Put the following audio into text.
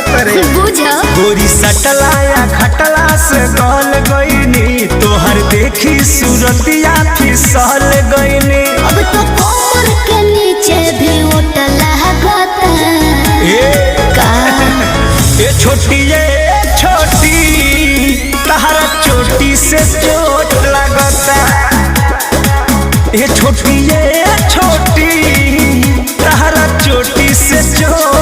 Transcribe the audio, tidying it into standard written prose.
करे गोरी सटला या खटला से गल गईनी तोहर देखी सूरतिया फिसल गईनी। अब तो कमर के नीचे भी उठला गता ये छोटी तहरा चोटी से चोट लगता। ये छोटी तहरा चोटी से चोट